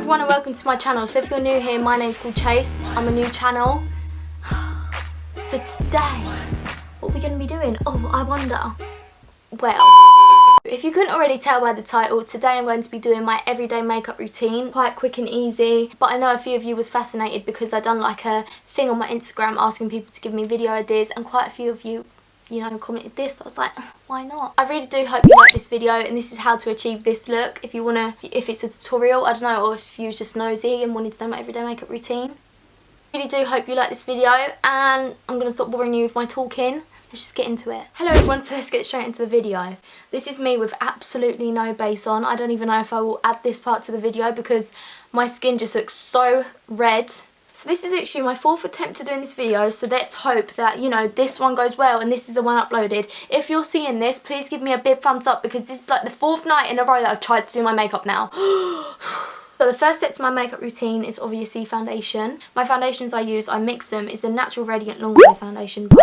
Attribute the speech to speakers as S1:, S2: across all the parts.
S1: everyone and welcome to my channel. So if you're new here, my name's called Chaise. I'm a new channel. So today, what are we going to be doing? Oh, I wonder. Well, if you couldn't already tell by the title, today I'm going to be doing my everyday makeup routine. Quite quick and easy. But I know a few of you was fascinated because I done like a thing on my Instagram asking people to give me video ideas, and quite a few of you commented this. I was like, why not? I really do hope you like this video, and this is how to achieve this look. If it's a tutorial, I don't know, or if you was just nosy and wanted to know my everyday makeup routine. I really do hope you like this video, and I'm going to stop boring you with my talking. Let's just get into it. Hello everyone, so let's get straight into the video. This is me with absolutely no base on. I don't even know if I will add this part to the video because my skin just looks so red. So this is actually my 4th attempt to doing this video, so let's hope that, you know, this one goes well and this is the one uploaded. If you're seeing this, please give me a big thumbs up because this is like the 4th night in a row that I've tried to do my makeup now. So the first step to my makeup routine is obviously foundation. My foundations I use, I mix them, is the Natural Radiant Long Wear Foundation by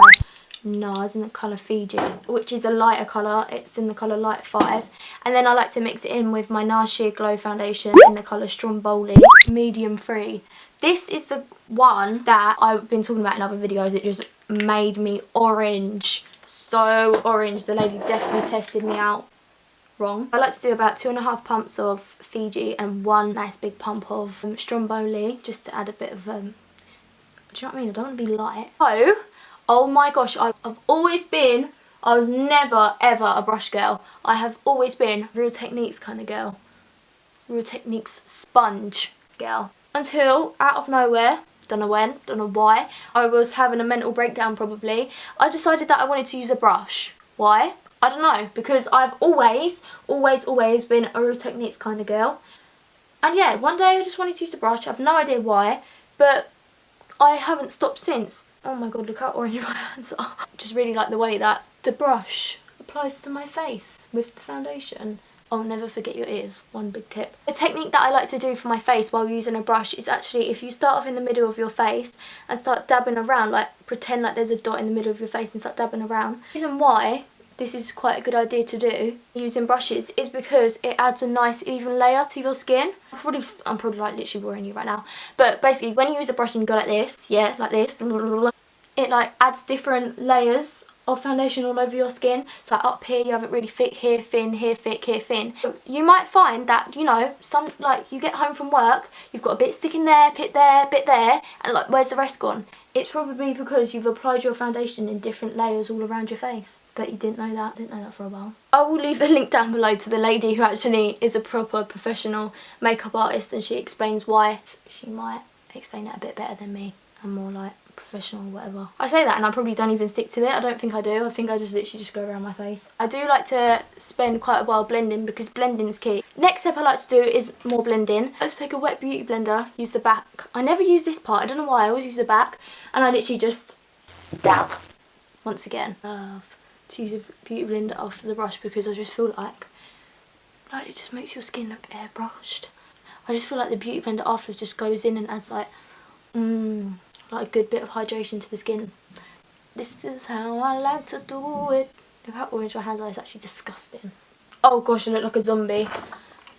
S1: NARS in the colour Fiji, which is a lighter colour. It's in the colour Light 5. And then I like to mix it in with my NARS Sheer Glow Foundation in the colour Stromboli Medium 3. This is the one that I've been talking about in other videos. It just made me orange. So orange. The lady definitely tested me out wrong. I like to do about 2.5 pumps of Fiji and 1 nice big pump of Stromboli, just to add a bit of, do you know what I mean? I don't want to be light. Oh my gosh, I was never ever a brush girl. I have always been Real Techniques kind of girl. Real Techniques sponge girl. Until, out of nowhere, don't know when, don't know why, I was having a mental breakdown probably. I decided that I wanted to use a brush. Why? I don't know, because I've always been a Real Techniques kind of girl. And yeah, one day I just wanted to use a brush. I have no idea why, but I haven't stopped since. Oh my god, look how orange my hands are. Just really like the way that the brush applies to my face with the foundation. Oh, never forget your ears. One big tip. The technique that I like to do for my face while using a brush is actually, if you start off in the middle of your face and start dabbing around, like pretend like there's a dot in the middle of your face and start dabbing around. The reason why this is quite a good idea to do using brushes is because it adds a nice even layer to your skin. I'm probably like literally boring you right now, but basically when you use a brush and you go like this, yeah, like this, it like adds different layers of foundation all over your skin. So like up here you have it really thick, here thin, here thick, here thin. You might find that, you know, some, like, you get home from work, you've got a bit sticking there, bit there, and like, where's the rest gone? It's probably because you've applied your foundation in different layers all around your face. But you didn't know that. Didn't know that for a while. I will leave the link down below to the lady who actually is a proper professional makeup artist, and she explains why. She might explain it a bit better than me and more like professional, whatever. I say that and I probably don't even stick to it. I don't think I do. I think I just literally just go around my face. I do like to spend quite a while blending because blending is key. Next step I like to do is more blending. Let's take a wet beauty blender, use the back. I never use this part, I don't know why, I always use the back, and I literally just dab. Once again, love to use a beauty blender after the brush because I just feel like it just makes your skin look airbrushed. I just feel like the beauty blender afterwards just goes in and adds like a good bit of hydration to the skin. This is how I like to do it. Look how orange my hands are, it's actually disgusting. Oh gosh, I look like a zombie.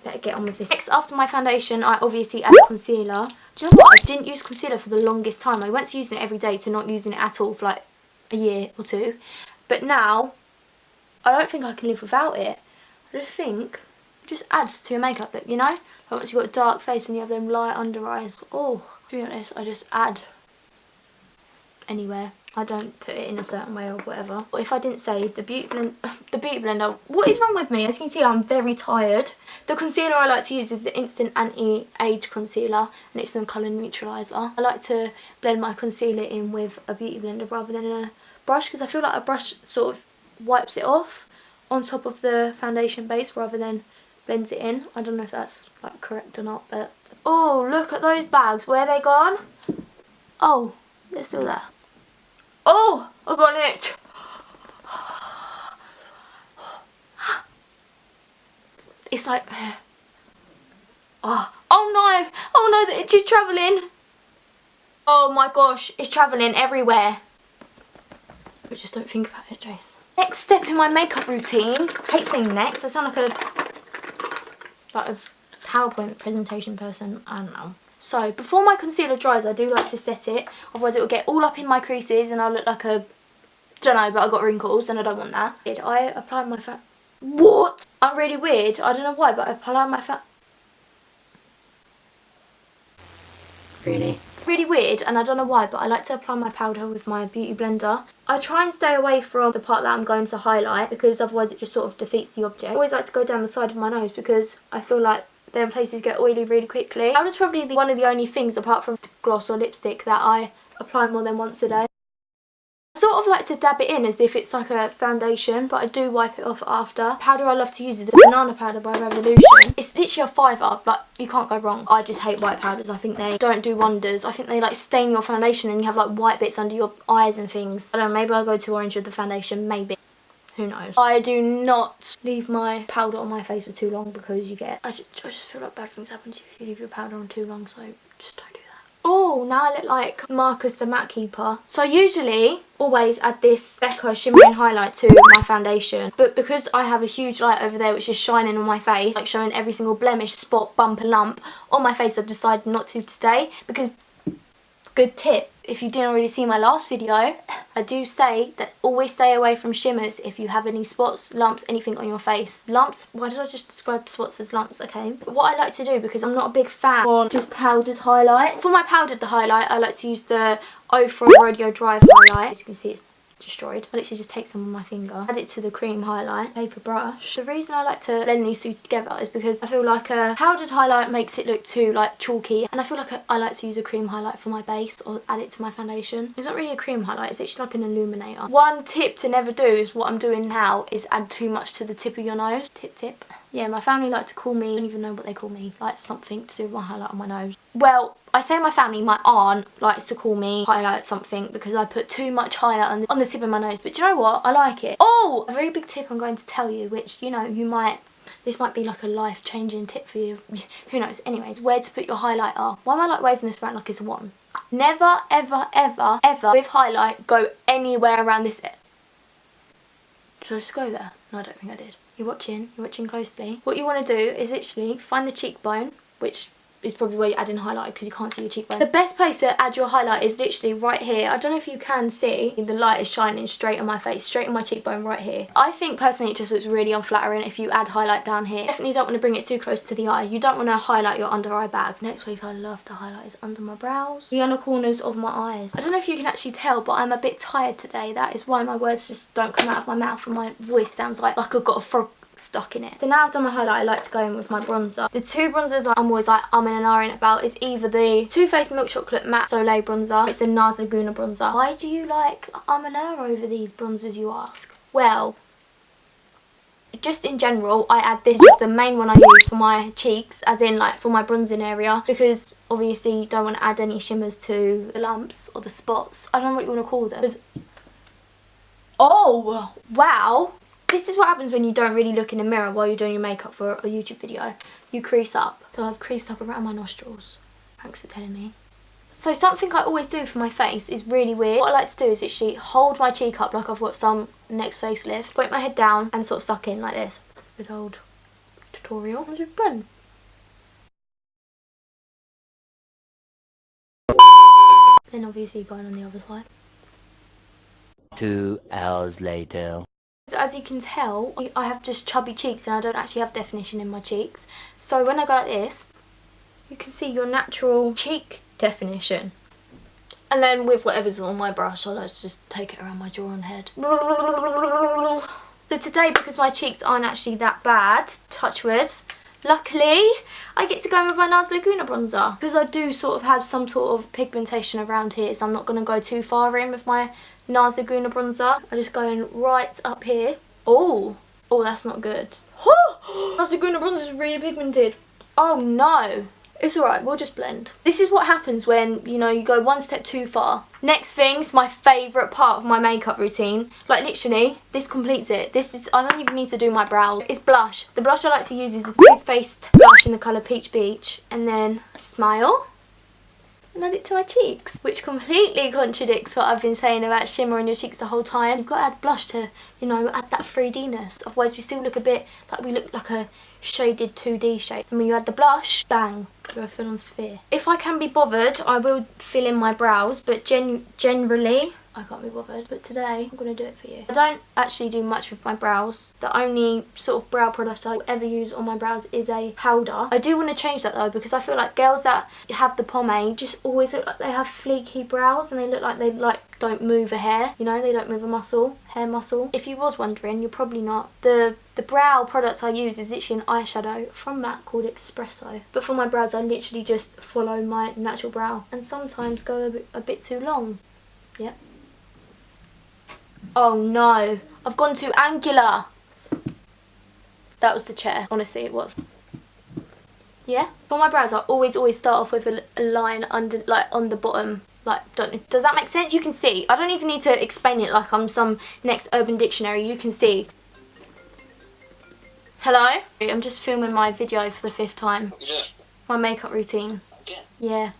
S1: Better get on with this. Next, after my foundation, I obviously add concealer. Do you know what? I didn't use concealer for the longest time. I went to using it every day to not using it at all for like a year or 2. But now, I don't think I can live without it. I just think it just adds to your makeup look, you know? Like once you've got a dark face and you have them light under eyes. Oh, to be honest, I just add anywhere. I don't put it in a certain way or whatever. But if I didn't say, the beauty blender, what is wrong with me? As you can see, I'm very tired. The concealer I like to use is the Instant Anti-Age Concealer, and it's the colour neutraliser. I like to blend my concealer in with a beauty blender rather than a brush because I feel like a brush sort of wipes it off on top of the foundation base rather than blends it in. I don't know if that's like correct or not, but oh, look at those bags. Where are they gone? Oh, let's do that. Oh, I got an itch. It's like, oh no, the itch is travelling. Oh my gosh, it's travelling everywhere. But just don't think about it, Trace. Next step in my makeup routine. I hate saying next, I sound like a PowerPoint presentation person, I don't know. So before my concealer dries, I do like to set it, otherwise it will get all up in my creases and I'll look like a, don't know, but I got wrinkles and I don't want that. I applied my what? I'm really weird, I don't know why, but I applied my really weird, and I don't know why, but I like to apply my powder with my beauty blender. I try and stay away from the part that I'm going to highlight, because otherwise it just sort of defeats the object. I always like to go down the side of my nose because I feel like then places get oily really quickly. That was probably one of the only things, apart from gloss or lipstick, that I apply more than once a day. I sort of like to dab it in as if it's like a foundation, but I do wipe it off after. Powder I love to use is the banana powder by Revolution. It's literally a fiver, like you can't go wrong. I just hate white powders. I think they don't do wonders. I think they like stain your foundation and you have like white bits under your eyes and things. I don't know, maybe I'll go too orange with the foundation, maybe. Who knows. I do not leave my powder on my face for too long because you get, I just feel like bad things happen to you if you leave your powder on too long, so just don't do that. Oh, now I look like Marcus the Matte Keeper. So I usually always add this Becca shimmering highlight to my foundation, but because I have a huge light over there which is shining on my face, like showing every single blemish, spot, bump and lump on my face, I've decided not to today because, good tip, if you didn't already see my last video, I do say that always stay away from shimmers if you have any spots, lumps, anything on your face. Lumps? Why did I just describe spots as lumps? Okay. But what I like to do, because I'm not a big fan of just powdered highlight. For my powdered highlight, I like to use the O4 Rodeo Drive highlight. As you can see, it's destroyed. I literally just take some on my finger, add it to the cream highlight, take a brush. The reason I like to blend these two together is because I feel like a powdered highlight makes it look too like chalky, and I feel like I like to use a cream highlight for my base or add it to my foundation. It's not really a cream highlight, it's actually like an illuminator. One tip to never do is what I'm doing now, is add too much to the tip of your nose. Tip. Yeah, my family like to call me, I don't even know what they call me, like something to do with my highlight on my nose. Well, I say my family, my aunt likes to call me highlight something because I put too much highlight on the tip of my nose. But do you know what? I like it. Oh, a very big tip I'm going to tell you, which, you know, this might be like a life-changing tip for you. Who knows? Anyways, where to put your highlighter. Why am I like waving this around like it's a wand? Never, ever, ever, ever with highlight go anywhere around this. Should I just go there? No, I don't think I did. You're watching closely. What you want to do is literally find the cheekbone, which is probably where you add in highlight because you can't see your cheekbone. The best place to add your highlight is literally right here. I don't know if you can see, the light is shining straight on my face, straight on my cheekbone right here. I think personally it just looks really unflattering if you add highlight down here. Definitely don't want to bring it too close to the eye. You don't want to highlight your under eye bags. Next place I love to highlight is under my brows, the inner corners of my eyes. I don't know if you can actually tell, but I'm a bit tired today. That is why my words just don't come out of my mouth and my voice sounds like I've got a frog stuck in it. So now I've done my highlight, I like to go in with my bronzer. The two bronzers I'm always like umming and ahhing about is either the Too Faced Milk Chocolate Matte Soleil bronzer, or it's the NARS Laguna bronzer. Why do you like and ah over these bronzers, you ask? Well, just in general, I add this, just the main one I use for my cheeks, as in like for my bronzing area, because obviously you don't want to add any shimmers to the lumps or the spots. I don't know what you want to call them. Oh, wow. This is what happens when you don't really look in the mirror while you're doing your makeup for a YouTube video. You crease up. So I've creased up around my nostrils. Thanks for telling me. So something I always do for my face is really weird. What I like to do is actually hold my cheek up like I've got some next facelift, point my head down and sort of suck in like this. Good old tutorial. And just blend. Then obviously going on the other side.
S2: 2 hours later.
S1: So as you can tell, I have just chubby cheeks and I don't actually have definition in my cheeks. So when I go like this, you can see your natural cheek definition. And then with whatever's on my brush, I like to just take it around my jaw and head. So today, because my cheeks aren't actually that bad, touch wood, luckily, I get to go in with my NARS Laguna bronzer. Because I do sort of have some sort of pigmentation around here, so I'm not going to go too far in with my NARS Laguna bronzer. I'm just going right up here. Oh, that's not good. NARS Laguna bronzer is really pigmented. Oh no. It's alright, we'll just blend. This is what happens when, you know, you go one step too far. Next thing's my favourite part of my makeup routine. Like literally, this completes it. I don't even need to do my brows. It's blush. The blush I like to use is the Too Faced blush in the colour Peach Beach. And then smile. and add it to my cheeks, which completely contradicts what I've been saying about shimmer on your cheeks the whole time. You've got to add blush to, you know, add that 3D-ness, otherwise we still look a bit like we look like a shaded 2D shade. And when you add the blush, bang, you're a full-on sphere. If I can be bothered, I will fill in my brows, but generally I can't be bothered, but today I'm going to do it for you. I don't actually do much with my brows. The only sort of brow product I ever use on my brows is a powder. I do want to change that though, because I feel like girls that have the pomade just always look like they have fleeky brows, and they look like they don't move a hair, you know, they don't move a muscle, hair muscle. If you was wondering, you're probably not. The brow product I use is literally an eyeshadow from MAC called Espresso. But for my brows, I literally just follow my natural brow and sometimes go a bit too long. Yep. Oh no, I've gone too angular. That was the chair, honestly it was. Yeah, for my brows I always start off with a line under, like on the bottom. Like, does that make sense? You can see. I don't even need to explain it like I'm some next Urban Dictionary. You can see. Hello? I'm just filming my video for the 5th time.
S2: Yeah.
S1: My makeup routine.
S2: Again?
S1: Yeah.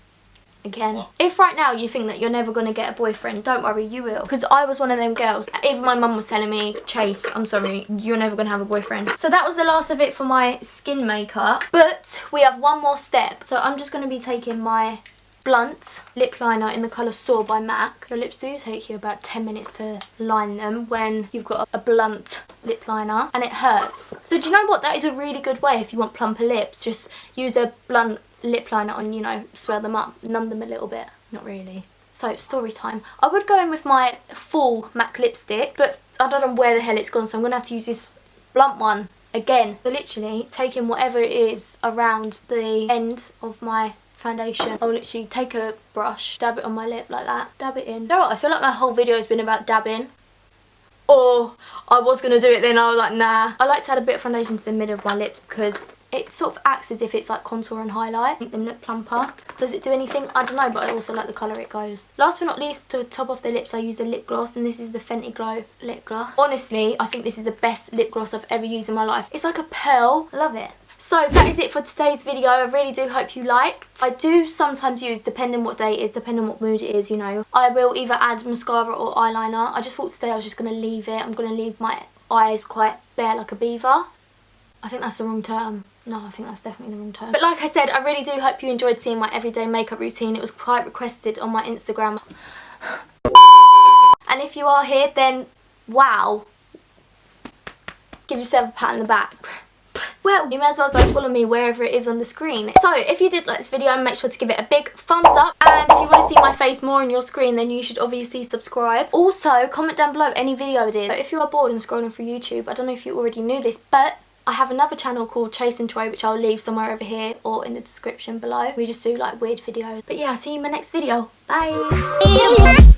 S1: Again.
S2: What?
S1: If right now you think that you're never going to get a boyfriend, don't worry, you will. Because I was one of them girls. Even my mum was telling me, Chase, I'm sorry, you're never going to have a boyfriend. So that was the last of it for my skin makeup. But we have one more step. So I'm just going to be taking my blunt lip liner in the colour Soar by MAC. Your lips do take you about 10 minutes to line them when you've got a blunt lip liner, and it hurts. So do you know what? That is a really good way if you want plumper lips. Just use a blunt lip liner on, you know, swell them up, numb them a little bit. Not really. So, story time. I would go in with my full MAC lipstick, but I don't know where the hell it's gone, so I'm going to have to use this blunt one again. So literally, taking whatever it is around the end of my foundation, I'll literally take a brush, dab it on my lip like that, dab it in. You know what? I feel like my whole video has been about dabbing. Or I was going to do it, then I was like, nah. I like to add a bit of foundation to the middle of my lips because it sort of acts as if it's like contour and highlight, make them look plumper. Does it do anything? I don't know, but I also like the colour it goes. Last but not least, to top off the lips, I use a lip gloss, and this is the Fenty Glow lip gloss. Honestly, I think this is the best lip gloss I've ever used in my life. It's like a pearl. I love it. So that is it for today's video. I really do hope you liked. I do sometimes use, depending what day it is, depending what mood it is, you know. I will either add mascara or eyeliner. I just thought today I was just going to leave it. I'm going to leave my eyes quite bare like a beaver. I think that's the wrong term. No, I think that's definitely the wrong term. But like I said, I really do hope you enjoyed seeing my everyday makeup routine. It was quite requested on my Instagram. And if you are here, then wow. Give yourself a pat on the back. Well, you may as well go follow me wherever it is on the screen. So, if you did like this video, make sure to give it a big thumbs up. And if you want to see my face more on your screen, then you should obviously subscribe. Also, comment down below any video ideas. So if you are bored and scrolling through YouTube, I don't know if you already knew this, but I have another channel called Chaise and Troy, which I'll leave somewhere over here or in the description below. We just do like weird videos. But yeah, I'll see you in my next video. Bye!